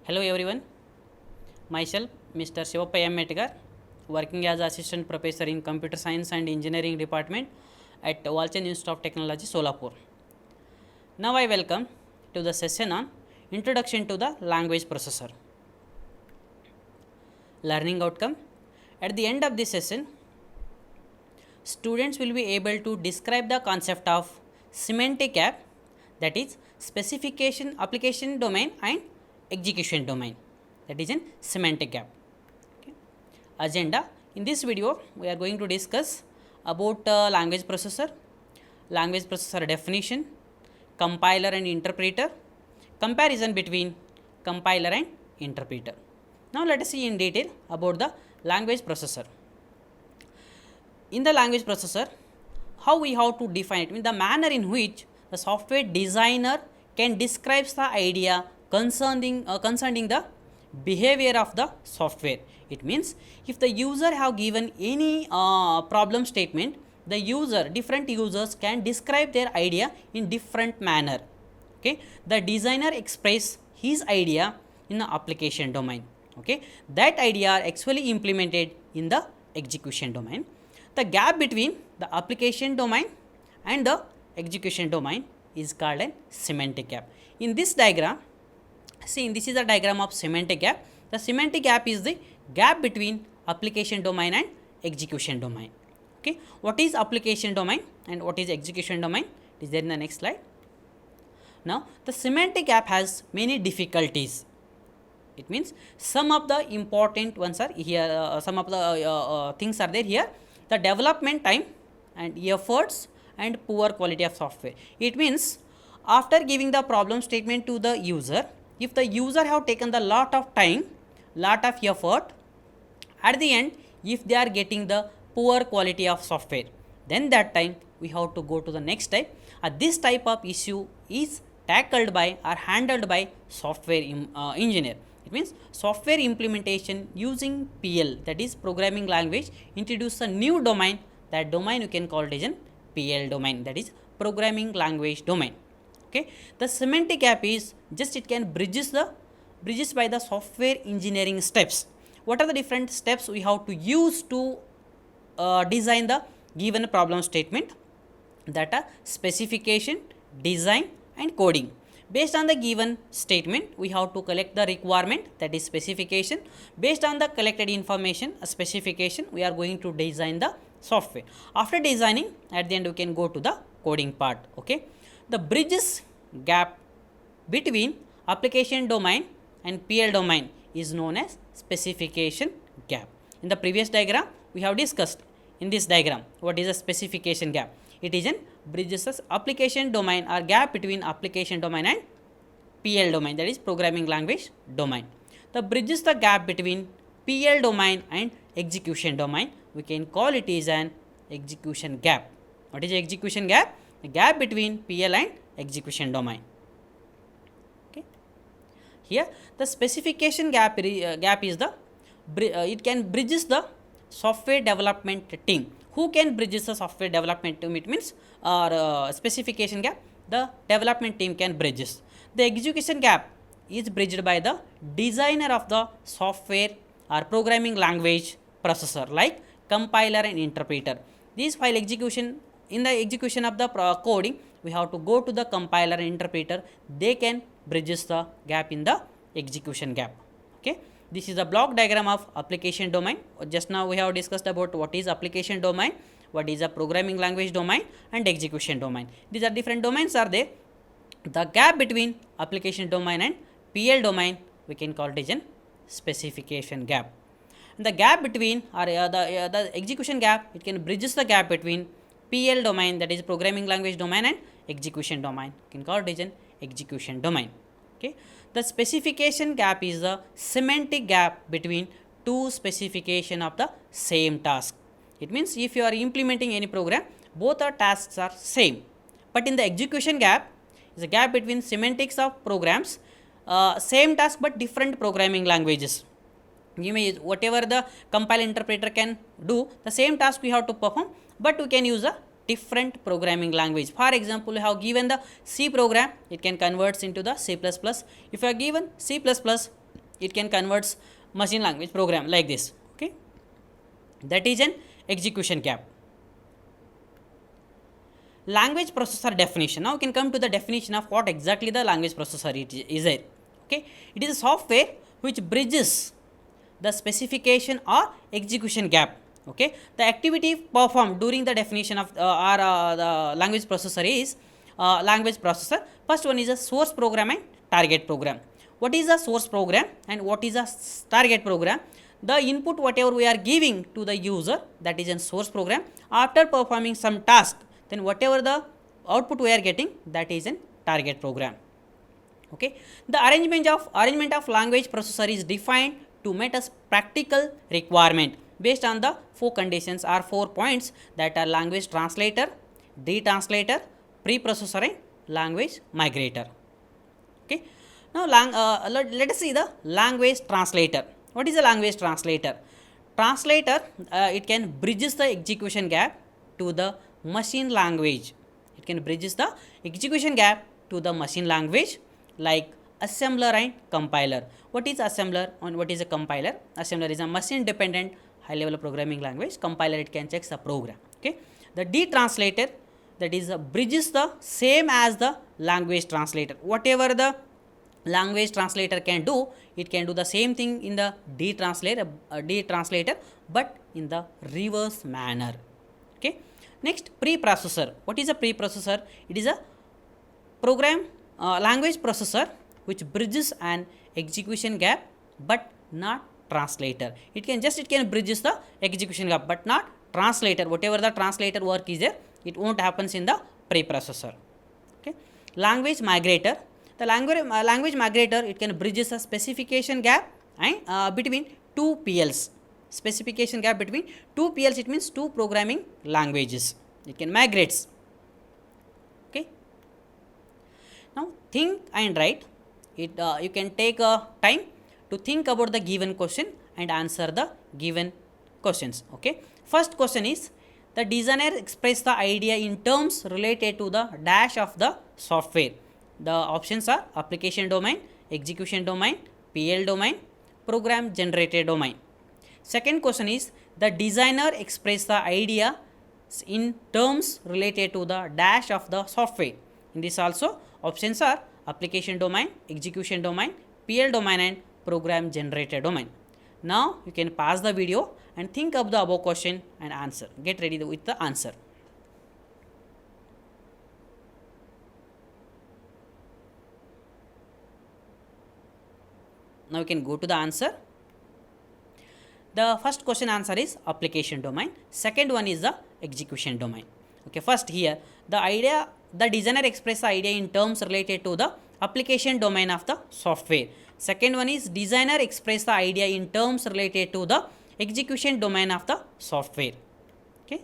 Hello everyone, myself Mr. Shivappa M. Metgar, working as Assistant Professor in Computer Science and Engineering Department at Walchand Institute of Technology, Solapur. Now I welcome to the session on Introduction to the Language Processor. Learning outcome. At the end of this session, students will be able to describe the concept of semantic gap, that is specification, application domain and execution domain, that is in semantic gap. Okay. Agenda. In this video we are going to discuss about language processor definition, compiler and interpreter, comparison between compiler and interpreter. Now let us see in detail about the language processor. In the language processor, how we have to define it, the manner in which the software designer can describe the idea concerning the behavior of the software. It means if the user have given any problem statement, the different users can describe their idea in different manner. Okay, the designer express his idea in the application domain. Okay, that idea are actually implemented in the execution domain. The gap between the application domain and the execution domain is called a semantic gap. In this diagram, see, this is a diagram of semantic gap. The semantic gap is the gap between application domain and execution domain. Okay, what is application domain and what is execution domain is there in the next slide. Now, the semantic gap has many difficulties. It means some of the important ones are here, some of the things are there here. The development time and efforts and poor quality of software. It means after giving the problem statement to the user, if the user have taken the lot of time, lot of effort, at the end if they are getting the poor quality of software, then that time we have to go to the next type. This type of issue is tackled by or handled by software engineer. It means software implementation using PL, that is programming language, introduce a new domain. That domain you can call it as an PL domain, that is programming language domain. Okay, the semantic gap is just it can bridges by the software engineering steps. What are the different steps we have to use to design the given problem statement? That are specification, design and coding. Based on the given statement, we have to collect the requirement, that is specification. Based on the collected information, a specification, we are going to design the software. After designing, at the end we can go to the coding part. Okay, the bridges gap between application domain and PL domain is known as specification gap. In the previous diagram, we have discussed in this diagram what is a specification gap. It is an bridges application domain or gap between application domain and PL domain, that is programming language domain. The bridges the gap between PL domain and execution domain, we can call it is an execution gap. What is execution gap? The gap between PL and execution domain. Okay. Here the specification gap is the it can bridges the software development team. Who can bridges the software development team? It means specification gap, the development team can bridges. The execution gap is bridged by the designer of the software or programming language processor, like compiler and interpreter. This while execution, in the execution of the coding, we have to go to the compiler and interpreter. They can bridges the gap in the execution gap. Okay. This is the block diagram of application domain. Just now we have discussed about what is application domain, what is a programming language domain and execution domain. These are different domains are there. The gap between application domain and PL domain, we can call it as an specification gap. And the gap between or the execution gap, it can bridges the gap between PL domain, that is programming language domain, and execution domain. You can call it as an execution domain. Okay. The specification gap is the semantic gap between two specification of the same task. It means if you are implementing any program, both our tasks are same. But in the execution gap is a gap between semantics of programs, same task but different programming languages. You may use whatever the compile interpreter can do, the same task we have to perform, but we can use a different programming language. For example, you have given the C program, it can convert into the C++. If you are given C++, it can converts machine language program like this. Okay, that is an execution gap. Language processor definition. Now we can come to the definition of what exactly the language processor is. Okay, it is a software which bridges the specification or execution gap. Okay, the activity performed during the definition of the language processor is language processor. First one is a source program and target program. What is a source program and what is a target program? The input whatever we are giving to the user, that is a source program. After performing some task, then whatever the output we are getting, that is a target program. Okay, the arrangement of language processor is defined to meet a practical requirement based on the 4 conditions or 4 points, that are language translator, detranslator, preprocessor and language migrator. Okay, now let us see the language translator. What is a language translator? Translator, it can bridges the execution gap to the machine language. It can bridges the execution gap to the machine language, like assembler and compiler. What is assembler and what is a compiler? Assembler is a machine dependent high level programming language. Compiler, it can check the program. Okay, the detranslator, that is bridges the same as the language translator. Whatever the language translator can do, it can do the same thing in the detranslator, but in the reverse manner. Okay, next, preprocessor. What is a preprocessor? It is a program language processor which bridges an execution gap but not translator. It can bridges the execution gap but not translator. Whatever the translator work is there, it won't happens in the preprocessor. Okay, language migrator. The language migrator, it can bridges a specification gap and between two PLs. Specification gap between two PLs, it means two programming languages. It can migrates. Okay. Now think and write. You can take time to think about the given question and answer the given questions. Okay. First question is, the designer express the idea in terms related to the dash of the software. The options are application domain, execution domain, PL domain, program generator domain. Second question is, the designer express the idea in terms related to the dash of the software. In this also, options are application domain, execution domain, PL domain and program generator domain. Now you can pause the video and think of the above question and answer. Get ready with the answer. Now you can go to the answer. The first question answer is application domain. Second one is the execution domain. Okay, first here the designer express the idea in terms related to the application domain of the software. Second one is designer express the idea in terms related to the execution domain of the software. Okay.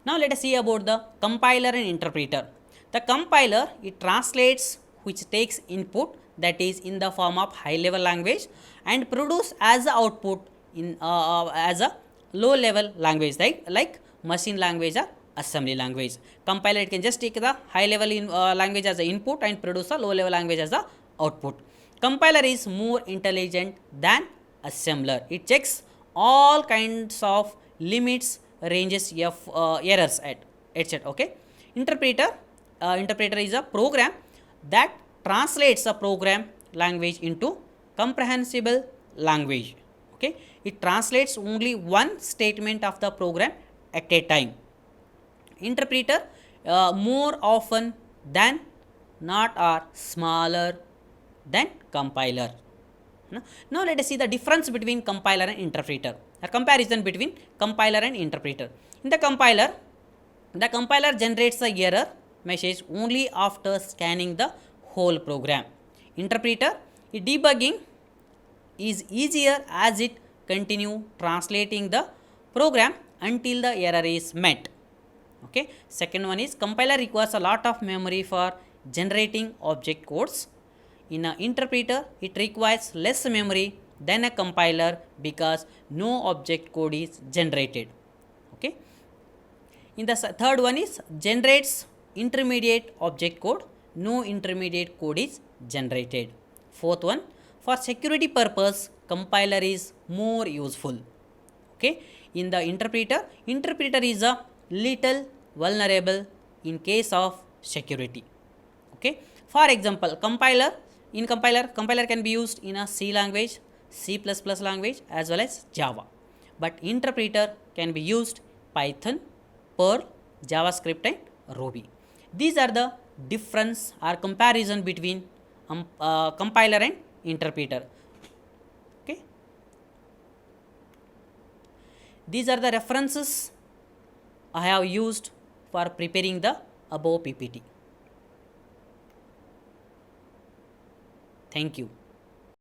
Now let us see about the compiler and interpreter. The compiler, it translates which takes input, that is in the form of high level language, and produce as the output in as a low level language, like machine language or assembly language. Compiler, it can just take the high level language as the input and produce a low level language as the output. Compiler is more intelligent than assembler. It checks all kinds of limits, ranges, errors etc. Okay. Interpreter is a program that translates a program language into comprehensible language. Okay, it translates only one statement of the program at a time. Interpreter, more often than not, are smaller than compiler. Now let us see the difference between compiler and interpreter, a comparison between compiler and interpreter. In the compiler generates the error message only after scanning the whole program. Interpreter, debugging is easier as it continue translating the program until the error is met. Okay. Second one is, compiler requires a lot of memory for generating object codes. In an interpreter, it requires less memory than a compiler because no object code is generated. Okay. In the third one is, generates intermediate object code. No intermediate code is generated. Fourth one, For security purpose, compiler is more useful. Okay, in the interpreter is a little vulnerable in case of security. Okay, for example, compiler can be used in a C language, C++ language as well as Java, but interpreter can be used Python, Perl, JavaScript and Ruby. These are the difference or comparison between compiler and interpreter. Okay, these are the references I have used for preparing the above PPT. Thank you.